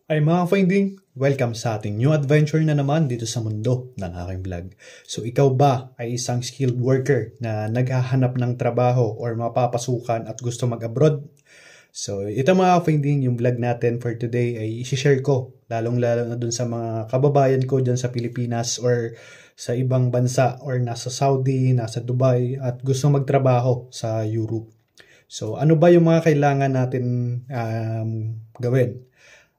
Ay mga finding, welcome sa ating new adventure na naman dito sa mundo ng aking vlog. So ikaw ba ay isang skilled worker na naghahanap ng trabaho or mapapasukan at gusto mag-abroad? So ito mga finding, yung vlog natin for today ay isi-share ko lalong-lalo na dun sa mga kababayan ko dyan sa Pilipinas or sa ibang bansa or nasa Saudi, nasa Dubai at gusto magtrabaho sa Europe. So ano ba yung mga kailangan natin gawin?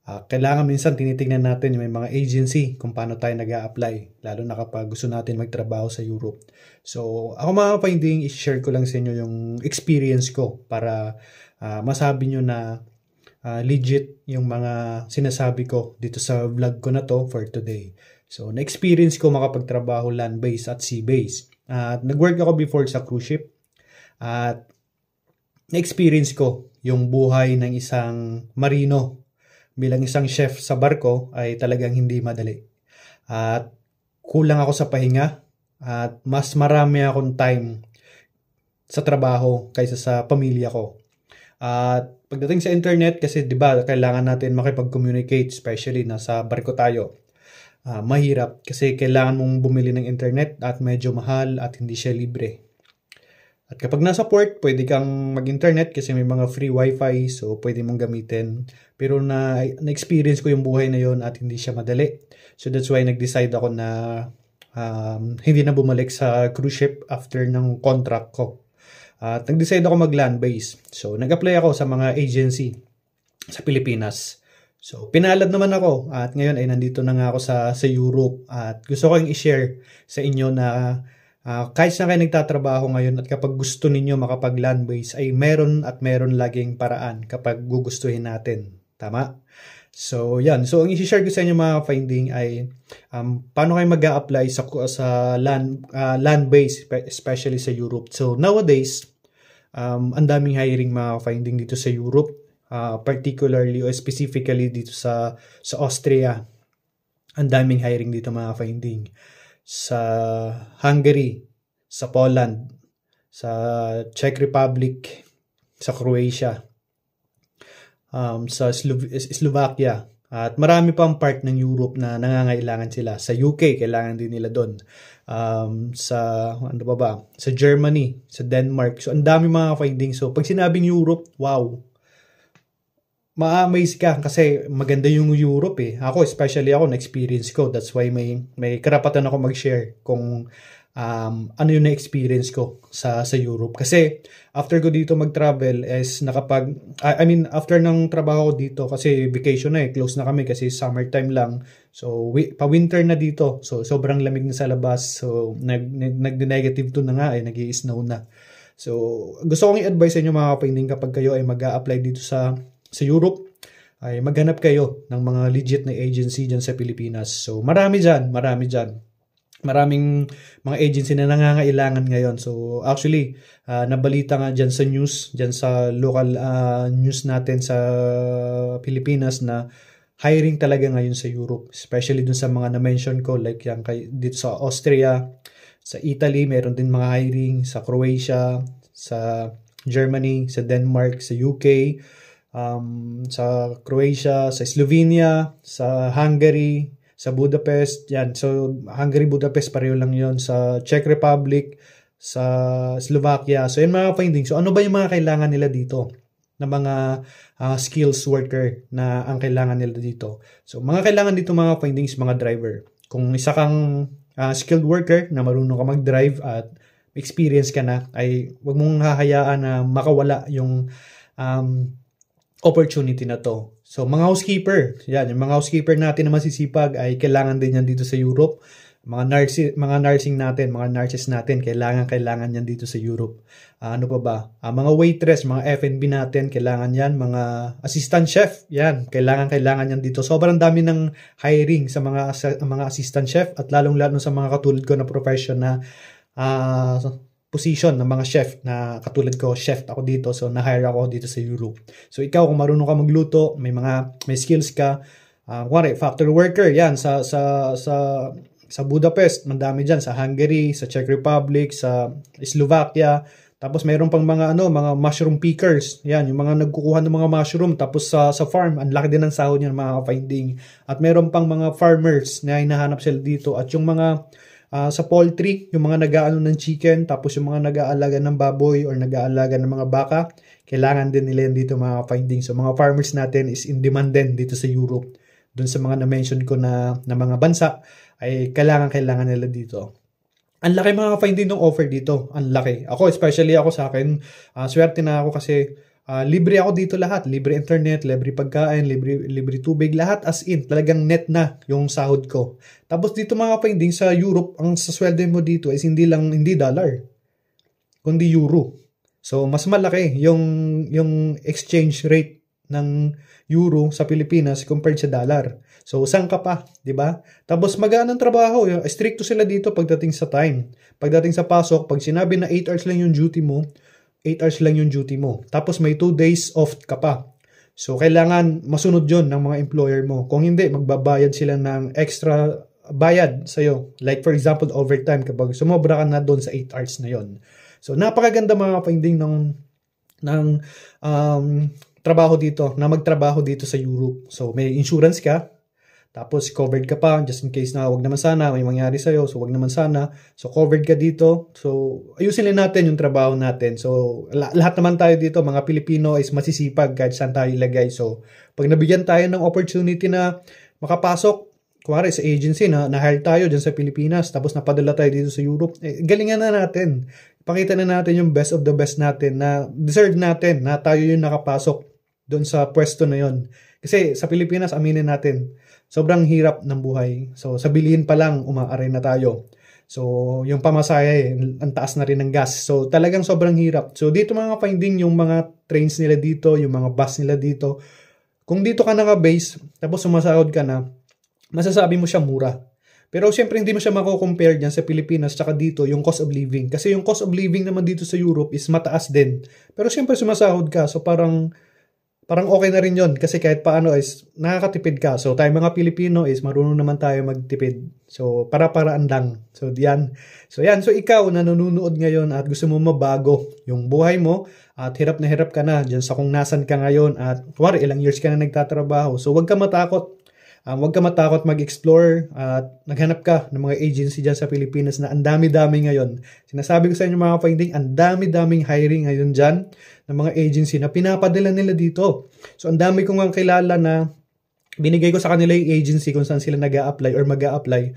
Kailangan minsan tinitingnan natin yung may mga agency kung paano tayo nag-a-apply, lalo na kapag gusto natin magtrabaho sa Europe. So, ako mga finding, i-share ko lang sa inyo yung experience ko para masabi nyo na legit yung mga sinasabi ko dito sa vlog ko na to for today. So, na-experience ko makapagtrabaho land-based at sea-based. Nag-work ako before sa cruise ship at na-experience ko yung buhay ng isang marino bilang isang chef sa barko ay talagang hindi madali. At kulang ako sa pahinga at mas marami akong time sa trabaho kaysa sa pamilya ko. At pagdating sa internet, kasi 'di ba kailangan natin makipag-communicate, especially nasa barko tayo. Mahirap kasi kailangan mong bumili ng internet at medyo mahal at hindi siya libre. At kapag nasa port, pwede kang mag-internet kasi may mga free wifi, so pwede mong gamitin. Pero na-experience ko yung buhay na yon at hindi siya madali. So that's why nag-decide ako na hindi na bumalik sa cruise ship after ng contract ko. At nag-decide ako mag-land-based. So nag-apply ako sa mga agency sa Pilipinas. So pinalad naman ako at ngayon ay nandito na nga ako sa Europe. At gusto ko yung i-share sa inyo na kahit saan kayo nagtatrabaho ngayon at kapag gusto ninyo makapag land-based ay meron laging paraan kapag gugustuhin natin. Tama? So, yan. So, ang i-share ko sa inyo mga finding ay paano kayo mag-a-apply sa land-based, especially sa Europe. So, nowadays, ang daming hiring mga finding dito sa Europe, particularly or specifically dito sa Austria. Ang daming hiring dito mga finding. Sa Hungary, sa Poland, sa Czech Republic, sa Croatia, sa Slovakia, at marami pang part ng Europe na nangangailangan sila. Sa UK, kailangan din nila doon. Sa ano ba? Sa Germany, sa Denmark. So, ang dami mga findings. So, pag sinabing Europe, wow, ma-amaze ka kasi maganda yung Europe eh. Ako, especially ako, na-experience ko. That's why may karapatan ako mag-share kung ano yung na-experience ko sa Europe. Kasi after ko dito mag-travel is after ng trabaho ko dito kasi vacation na eh, close na kami kasi summertime lang. So, pa-winter na dito. So, sobrang lamig na sa labas. So, nag-negative to na nga eh, nag-i-snow na. So, gusto kong i-advise sa inyo mga kapinding kapag kayo ay mag-a-apply dito sa Europe, ay maghanap kayo ng mga legit na agency dyan sa Pilipinas. So, marami dyan. Maraming mga agency na nangangailangan ngayon. So, actually, nabalita nga dyan sa news, dyan sa local news natin sa Pilipinas na hiring talaga ngayon sa Europe. Especially dun sa mga na-mention ko, like yan dito sa Austria, sa Italy, meron din mga hiring, sa Croatia, sa Germany, sa Denmark, sa UK, sa Croatia, sa Slovenia, sa Hungary, sa Budapest, yan. So, Hungary, Budapest, pareho lang yon. Sa Czech Republic, sa Slovakia. So, yan mga findings. So, ano ba yung mga kailangan nila dito? Na mga skills worker na ang kailangan nila dito. So, mga kailangan dito mga findings, mga driver. Kung isa kang skilled worker na marunong ka mag-drive at experience ka na, ay huwag mong hahayaan na makawala yung opportunity na to. So, mga housekeeper, yan, yung mga housekeeper natin na masisipag ay kailangan din yan dito sa Europe. Mga nursing natin, mga nurses natin, kailangan yan dito sa Europe. Ano pa ba? Mga waitress, mga F&B natin, kailangan yan. Mga assistant chef, yan, kailangan yan dito. Sobrang dami ng hiring sa mga assistant chef at lalong-lalo sa mga katulad ko na profession na position ng mga chef na katulad ko, chef ako dito, so na-hire ako dito sa Europe. So ikaw kung marunong ka magluto, may skills ka, factory worker, yan sa Budapest, madami diyan, sa Hungary, sa Czech Republic, sa Slovakia, Tapos mayroon pang mga mga mushroom pickers. Yan, yung mga nagkukuha ng mga mushroom tapos sa farm, ang laki din ng sahod niyan mga finding. At mayroon pang mga farmers na hinahanap sila dito at yung mga sa poultry, yung mga nag-aano ng chicken, tapos yung mga nag-aalaga ng baboy or nag-aalaga ng mga baka, kailangan din nila yan dito mga finding. So mga farmers natin is in demand din dito sa Europe. Doon sa mga na-mention ko na mga bansa ay kailangan nila dito. Ang laki mga finding ng offer dito. Ang laki. Ako, especially ako sa akin, swerte na ako kasi libre ako dito lahat. Libre internet, libre pagkain, libre tubig, lahat as in. Talagang net na yung sahod ko. Tapos dito mga finding sa Europe, ang sasweldo mo dito is hindi dollar, kundi euro. So, mas malaki yung exchange rate ng euro sa Pilipinas compared sa dollar. So, saan ka pa, di ba? Tapos magaan ang trabaho. Stricto sila dito pagdating sa time. Pagdating sa pasok, pag sinabi na 8 hours lang yung duty mo, 8 hours lang yung duty mo. Tapos may 2 days off ka pa. So, kailangan masunod yon ng mga employer mo. Kung hindi, magbabayad sila ng extra bayad sa'yo. Like for example, overtime kapag sumobra ka na doon sa 8 hours na yon. So, napakaganda mga finding ng trabaho dito, na magtrabaho dito sa Europe. So, may insurance ka, tapos covered ka pa, just in case na wag naman sana, may mangyari sa'yo, so wag naman sana. So, covered ka dito. So, ayusin lang natin yung trabaho natin. So, lahat naman tayo dito, mga Pilipino, is masisipag kahit saan tayo ilagay. So, pag nabigyan tayo ng opportunity na makapasok, kuwari sa agency na-hire tayo dyan sa Pilipinas, tapos napadala tayo dito sa Europe, galingan na natin. Pakita na natin yung best of the best natin na deserve natin na tayo yung nakapasok doon sa pwesto na yon. Kasi sa Pilipinas, aminin natin, sobrang hirap ng buhay. So, sa bilihin pa lang, umaaray na tayo. So, yung pamasahe, ang taas na rin ng gas. So, talagang sobrang hirap. So, dito mga finding, yung mga trains nila dito, yung mga bus nila dito, kung dito ka naka-base, tapos sumasahod ka na, masasabi mo siya mura. Pero syempre hindi mo siya mako-compare dyan sa Pilipinas tsaka dito yung cost of living. Kasi yung cost of living naman dito sa Europe is mataas din. Pero syempre sumasahod ka. So parang okay na rin yon kasi kahit paano is nakakatipid ka. So tayo mga Pilipino is marunong naman tayo magtipid. So para-paraan lang. So yan. So ikaw na nanonood ngayon at gusto mo mabago yung buhay mo at hirap na hirap ka na dyan sa kung nasan ka ngayon at kuwari ilang years ka na nagtatrabaho. So huwag ka matakot. Huwag ka matakot mag-explore at naghanap ka ng mga agency dyan sa Pilipinas na ang dami-dami ngayon. Sinasabi ko sa inyo mga finding, ang dami-daming hiring ngayon dyan ng mga agency na pinapadala nila dito. So ang dami kong kilala na binigay ko sa kanila yung agency kung saan sila nag-a-apply or mag-a-apply.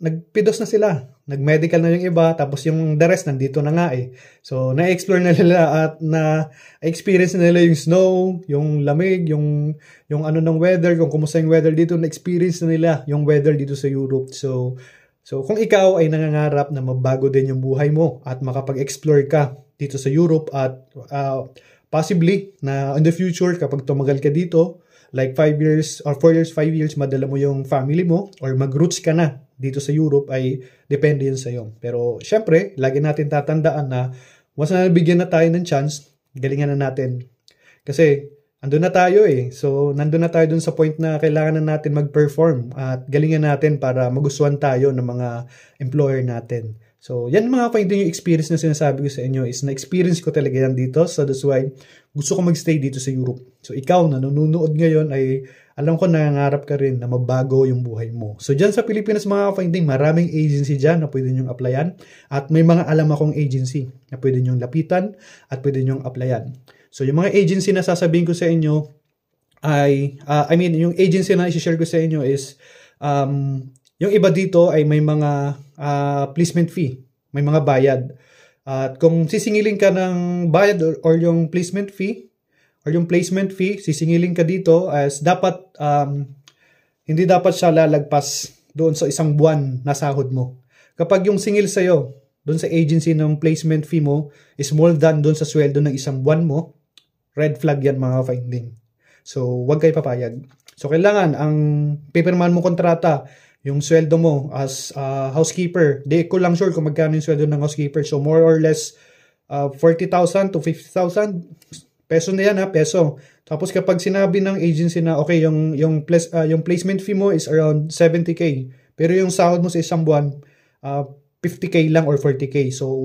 Nagpidos na sila. Nag-medical na yung iba, tapos yung the rest nandito na nga eh. So, na-explore na nila at na-experience na nila yung snow, yung lamig, yung ano ng weather, kung kumusta yung weather dito, na-experience na nila yung weather dito sa Europe. So kung ikaw ay nangangarap na mabago din yung buhay mo at makapag-explore ka dito sa Europe at possibly na in the future kapag tumagal ka dito, like 5 years or 4 years, 5 years, madala mo yung family mo or mag-roots ka na dito sa Europe ay depende yun sa iyo. Pero syempre, lagi natin tatandaan na once na nabigyan na tayo ng chance, galingan na natin. Kasi andun na tayo eh. So nandun na tayo dun sa point na kailangan na natin mag-perform at galingan natin para magustuhan tayo ng mga employer natin. So yan mga finding yung experience na sinasabi ko sa inyo is na-experience ko talaga yan dito. So that's why gusto ko mag-stay dito sa Europe. So ikaw na nanonood ngayon ay alam ko nangangarap ka rin na mabago yung buhay mo. So dyan sa Pilipinas mga finding, maraming agency dyan na pwede nyong applyan. At may mga alam akong agency na pwede nyong lapitan at pwede nyong applyan. So yung mga agency na sasabihin ko sa inyo ay, yung agency na i-share ko sa inyo is, yung iba dito ay may mga placement fee, may mga bayad. At kung sisingilin ka ng bayad or yung placement fee, sisingilin ka dito as dapat, hindi dapat siya lalagpas doon sa isang buwan na sahod mo. Kapag yung singil sa'yo, doon sa agency ng placement fee mo, is more than doon sa sweldo ng isang buwan mo, red flag yan mga finding. So, wag kayo papayag. So, kailangan ang pipirmahan mo kontrata, yung sweldo mo as housekeeper. Di ko lang sure kung magkano yung sweldo ng housekeeper. So, more or less 40,000 to 50,000 peso na yan peso. Tapos kapag sinabi ng agency na okay, yung placement fee mo is around 70k. Pero yung sahod mo sa isang buwan, 50k lang or 40k. So,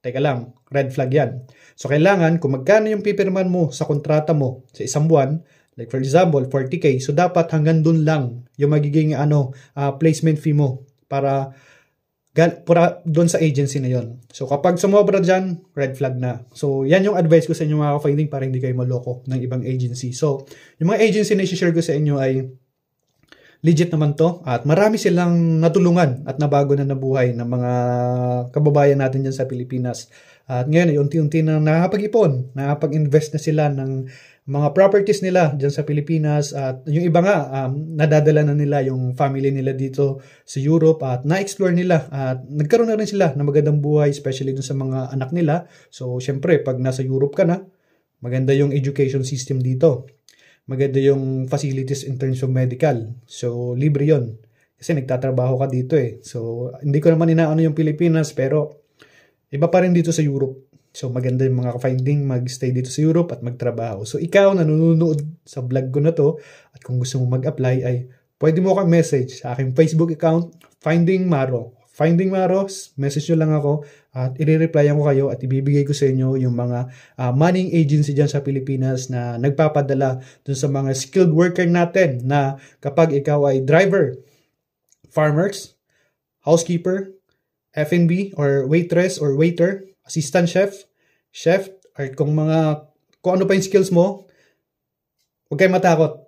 teka lang. red flag yan. So kailangan kung magkano yung pipirman mo sa kontrata mo sa isang buwan, like for example 40k, so dapat hanggang dun lang yung magiging placement fee mo para doon sa agency na yon. So kapag sumobra dyan, red flag na. So yan yung advice ko sa inyo mga ka-finding para hindi kayo maloko ng ibang agency. So yung mga agency na i-share ko sa inyo ay legit naman to at marami silang natulungan at nabago na nabuhay ng mga kababayan natin dyan sa Pilipinas. At ngayon ay unti-unti na nakapag-ipon, nakapag-invest na sila ng mga properties nila dyan sa Pilipinas at yung iba nga nadadala na nila yung family nila dito sa Europe at na-explore nila at nagkaroon na rin sila ng magandang buhay especially dun sa mga anak nila. So syempre pag nasa Europe ka na, maganda yung education system dito. Maganda yung facilities in terms of medical. So, libre yon. Kasi nagtatrabaho ka dito eh. So, hindi ko naman inaano yung Pilipinas pero iba pa rin dito sa Europe. So, maganda yung mga ka-finding mag-stay dito sa Europe at magtrabaho. So, ikaw na nanonood sa vlog ko na to at kung gusto mo mag-apply ay pwede mo kang message sa aking Facebook account, Finding Maro. Finding Maro, message nyo lang ako at i-replyan ko kayo at ibibigay ko sa inyo yung mga manning agency dyan sa Pilipinas na nagpapadala dun sa mga skilled worker natin na kapag ikaw ay driver, farmers, housekeeper, F&B or waitress or waiter, assistant chef, or kung ano pa yung skills mo, huwag kayong matakot.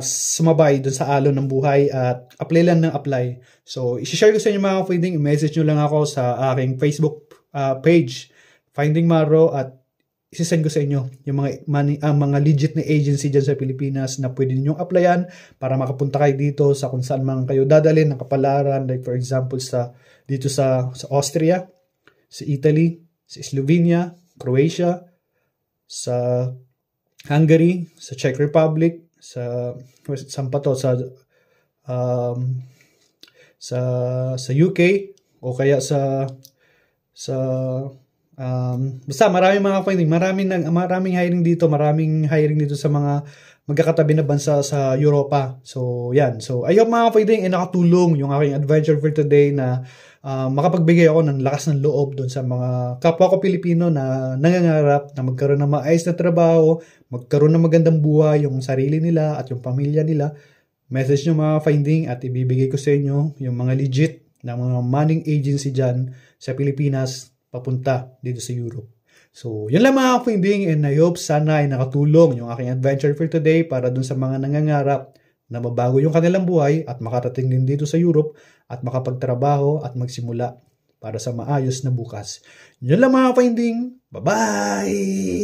Sumabay dun sa alon ng buhay at apply lang ng apply. So, i-share ko sa inyo mga ka-finding, i-message nyo lang ako sa aking Facebook page, Finding Maro, at isisend ko sa inyo yung mga legit na agency dyan sa Pilipinas na pwede ninyong applyan para makapunta kayo dito sa kung saan man kayo dadalhin ng kapalaran, like for example dito sa Austria, sa Italy, sa Slovenia, Croatia, sa Hungary, sa Czech Republic, sa UK o kaya basta maraming mga finding, maraming hiring dito sa mga magkakatabi na bansa sa Europa. So yan. So I hope mga finding ay nakatulong yung aking adventure for today na makapagbigay ako ng lakas ng loob doon sa mga kapwa ko Pilipino na nangangarap na magkaroon ng maayos na trabaho, magkaroon ng magandang buhay yung sarili nila at yung pamilya nila. Message nyo mga finding at ibibigay ko sa inyo yung mga legit na mga manning agency dyan sa Pilipinas papunta dito sa Europe. So, yun lang mga finding and I hope sana ay nakatulong yung aking adventure for today para dun sa mga nangangarap na mabago yung kanilang buhay at makarating din dito sa Europe at makapagtrabaho at magsimula para sa maayos na bukas. Yun lang mga finding. Bye-bye!